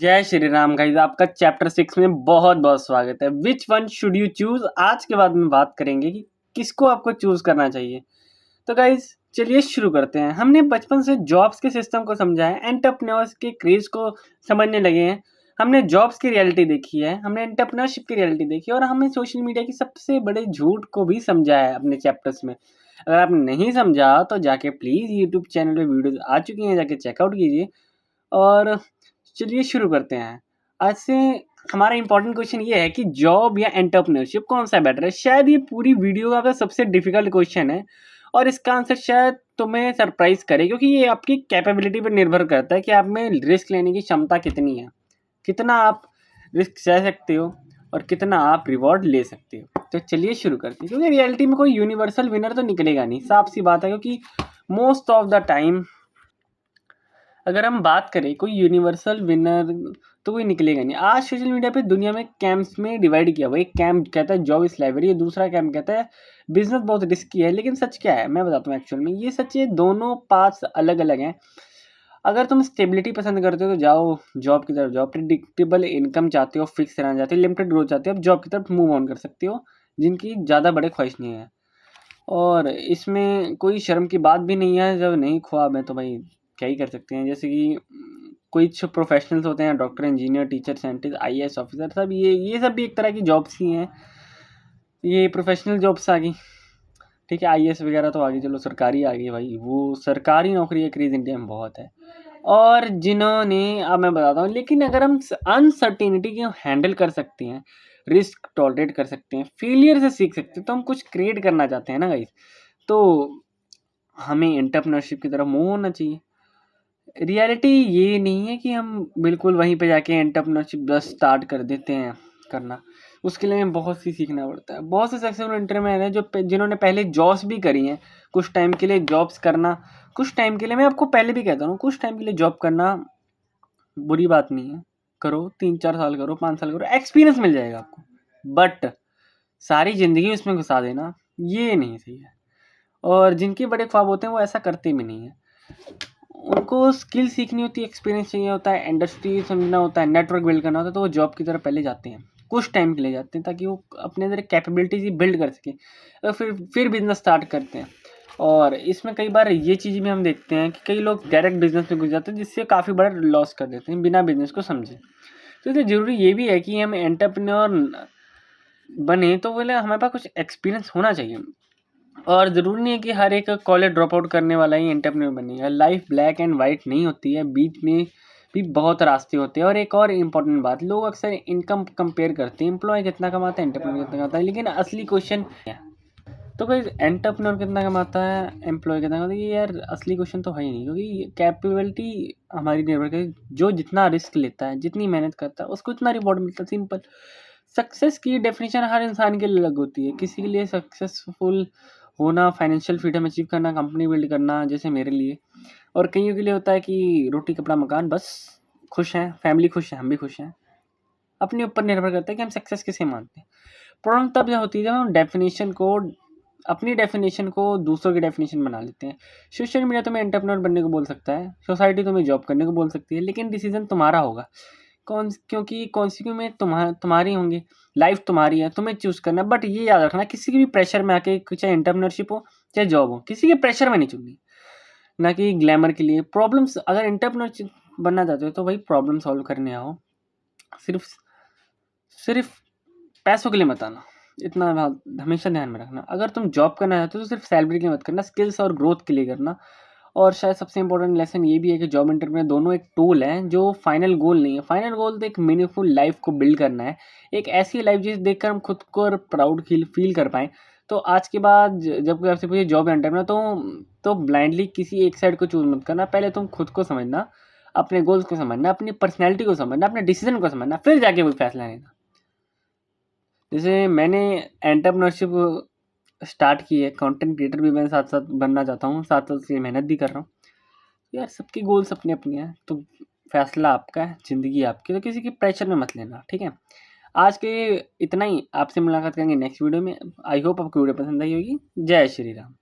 जय श्री राम गाइस, आपका चैप्टर 6 में बहुत बहुत स्वागत है। Which one should you choose. आज के बाद में बात करेंगे कि किसको आपको चूज करना चाहिए। तो गाइस चलिए शुरू करते हैं। हमने बचपन से जॉब्स के सिस्टम को समझा है, एंटरप्रेन्योर्स के क्रेज को समझने लगे हैं। हमने जॉब्स की रियलिटी देखी है, हमने एंटरप्रेन्योरशिप की रियलिटी देखी है और हमने सोशल मीडिया की सबसे बड़े झूठ को भी समझा है अपने चैप्टर्स में। अगर आपने नहीं समझा तो जाके प्लीज़ यूट्यूब चैनल पे वीडियोस आ चुकी हैं, जाके चेकआउट कीजिए। और चलिए शुरू करते हैं। आज से हमारा इंपॉर्टेंट क्वेश्चन ये है कि जॉब या एंटरप्रेन्योरशिप कौन सा बेटर है। शायद ये पूरी वीडियो का सबसे डिफिकल्ट क्वेश्चन है और इसका आंसर शायद तुम्हें सरप्राइज करे, क्योंकि ये आपकी कैपेबिलिटी पर निर्भर करता है कि आप में रिस्क लेने की क्षमता कितनी है, कितना आप रिस्क सह सकते हो और कितना आप रिवॉर्ड ले सकते हो। तो चलिए शुरू करते हैं, क्योंकि रियलिटी में कोई यूनिवर्सल विनर तो निकलेगा नहीं, साफ सी बात है। क्योंकि मोस्ट ऑफ द टाइम अगर हम बात करें कोई यूनिवर्सल विनर तो कोई निकलेगा नहीं। आज सोशल मीडिया पे दुनिया में कैंप्स में डिवाइड किया हुआ। एक कैंप कहता है जॉब इज लाइब्रेरी, दूसरा कैंप कहता है बिजनेस बहुत रिस्की है। लेकिन सच क्या है मैं बताता हूँ। एक्चुअल में ये सच है, दोनों पार्ट्स अलग अलग हैं। अगर तुम स्टेबिलिटी पसंद करते हो तो जाओ जॉब की तरफ जाओ। प्रिडिक्टेबल इनकम चाहते हो, फिक्स रहना चाहते हो, लिमिटेड ग्रोथ चाहते हो, अब जॉब की तरफ मूव ऑन कर सकते हो, जिनकी ज़्यादा बड़े ख्वाहिश नहीं है। और इसमें कोई शर्म की बात भी नहीं है। जब नहीं ख्वाब है तो भाई क्या ही कर सकते हैं। जैसे कि कुछ प्रोफेशनल्स होते हैं, doctor, engineer, teacher, scientist, IAS officer, सब ये सब भी एक तरह की जॉब्स ही हैं। ये प्रोफेशनल जॉब्स आ गई, ठीक है। आईएएस वगैरह तो आगे चलो सरकारी आ गई भाई, वो सरकारी नौकरी का क्रेज इंडिया में बहुत है। और जिन्होंने, अब मैं बताता हूँ, लेकिन अगर हम अनसर्टेनिटी को हैंडल कर सकते हैं, रिस्क टॉलरेट कर सकते हैं, फेलियर से सीख सकते हैं, तो हम कुछ क्रिएट करना चाहते हैं ना गाइस, तो हमें एंटरप्रेन्योरशिप की तरफ मूव होना चाहिए। रियलिटी ये नहीं है कि हम बिल्कुल वहीं पे जाके एंटरप्रेन्योरशिप बस स्टार्ट कर देते हैं करना। उसके लिए हमें बहुत सी सीखना पड़ता है। बहुत से सक्सेसफुल एंटरप्रेन्योर हैं जिन्होंने पहले जॉब्स भी करी हैं। कुछ टाइम के लिए जॉब्स करना, कुछ टाइम के लिए, मैं आपको पहले भी कहता हूँ, कुछ टाइम के लिए जॉब करना बुरी बात नहीं है। करो, 3-4 साल करो, 5 साल करो, एक्सपीरियंस मिल जाएगा आपको। बट सारी ज़िंदगी उसमें घुसा देना ये नहीं सही है। और जिनके बड़े ख्वाब होते हैं वो ऐसा करते भी नहीं है। उनको स्किल सीखनी होती है, एक्सपीरियंस चाहिए होता है, इंडस्ट्री समझना होता है, नेटवर्क बिल्ड करना होता है, तो वो जॉब की तरफ पहले जाते हैं, कुछ टाइम के लिए जाते हैं, ताकि वो अपने अंदर कैपेबिलिटीज बिल्ड कर सकें और फिर बिजनेस स्टार्ट करते हैं। और इसमें कई बार ये चीज़ भी हम देखते हैं कि कई लोग डायरेक्ट बिजनेस में घुस जाते हैं, जिससे काफ़ी बड़ा लॉस कर देते हैं बिना बिजनेस को समझे। तो इसलिए ज़रूरी ये भी है कि हम एंटरप्रेन्योर बने तो बोले हमारे पास कुछ एक्सपीरियंस होना चाहिए। और ज़रूरी नहीं है कि हर एक कॉलेज ड्रॉप आउट करने वाला ही एंटरप्रेन्योर बनेगा। लाइफ ब्लैक एंड वाइट नहीं होती है, बीच में भी बहुत रास्ते होते हैं। और एक और इम्पॉर्टेंट बात, लोग अक्सर इनकम कंपेयर करते हैं, एम्प्लॉय कितना कमाता है, एंटरप्रेन्योर कितना कमाता है, लेकिन असली क्वेश्चन है तो कोई एंटरप्रेन्योर कितना कमाता है, एम्प्लॉय कितना कमाता है, ये यार असली क्वेश्चन तो है ही नहीं। क्योंकि कैपेबिलिटी हमारी निर्भर करती, जो जितना रिस्क लेता है, जितनी मेहनत करता है, उसको उतना रिवॉर्ड मिलता है। सिंपल। सक्सेस की डेफिनेशन हर इंसान के लिए अलग होती है। किसी के लिए सक्सेसफुल होना फाइनेंशियल फ्रीडम अचीव करना, कंपनी बिल्ड करना, जैसे मेरे लिए। और कईयों के लिए होता है कि रोटी कपड़ा मकान, बस खुश हैं, फैमिली खुश है, हम भी खुश हैं। अपने ऊपर निर्भर करता है कि हम सक्सेस किसे मानते हैं। प्रॉब्लम तब जब होती है जब हम अपनी डेफिनेशन को दूसरों की डेफिनेशन बना लेते हैं। सोशल मीडिया तुम्हें एंटरप्रेन्योर बनने को बोल सकता है, सोसाइटी तुम्हें जॉब करने को बोल सकती है, लेकिन डिसीजन तुम्हारा होगा। क्योंकि कॉन्सिक्वेंस तुम्हारी होंगे, लाइफ तुम्हारी है, तुम्हें चूज करना। बट ये याद रखना, किसी के भी प्रेशर में आके, चाहे एंटरप्रेन्योरशिप हो चाहे जॉब हो, किसी के प्रेशर में नहीं चुननी, ना कि ग्लैमर के लिए। प्रॉब्लम्स, अगर एंटरप्रेन्योर बनना चाहते हो तो भाई प्रॉब्लम सॉल्व करने आओ, सिर्फ सिर्फ पैसों के लिए मत आना। इतना हमेशा ध्यान में रखना। अगर तुम जॉब करना चाहते हो तो सिर्फ सैलरी के लिए मत करना, स्किल्स और ग्रोथ के लिए करना। और शायद सबसे इंपॉर्टेंट लेसन ये भी है कि जॉब एंटरप्रेन्योर दोनों एक टूल हैं, जो फाइनल गोल नहीं है। फाइनल गोल तो एक मीनिंगफुल लाइफ को बिल्ड करना है, एक ऐसी लाइफ जिसे देखकर हम खुद को प्राउड फील कर पाएँ। तो आज के बाद जब कोई आपसे पूछे जॉब एंटरप्रेन्योर, तो ब्लाइंडली किसी एक साइड को चूज मत करना। पहले तुम खुद को समझना, अपने गोल्स को समझना, अपनी पर्सनैलिटी को समझना, अपने डिसीजन को समझना, फिर जाके कोई फैसला लेना। जैसे मैंने एंटरप्रेन्योरशिप स्टार्ट की है, कंटेंट क्रिएटर भी मैं साथ साथ बनना चाहता हूँ, साथ साथ से मेहनत भी कर रहा हूँ। यार सबकी गोल्स अपनी अपनी हैं, तो फैसला आपका है, ज़िंदगी आपकी, तो किसी के प्रेशर में मत लेना, ठीक है। आज के इतना ही, आपसे मुलाकात करेंगे नेक्स्ट वीडियो में। आई होप आपको वीडियो पसंद आई होगी। जय श्री राम।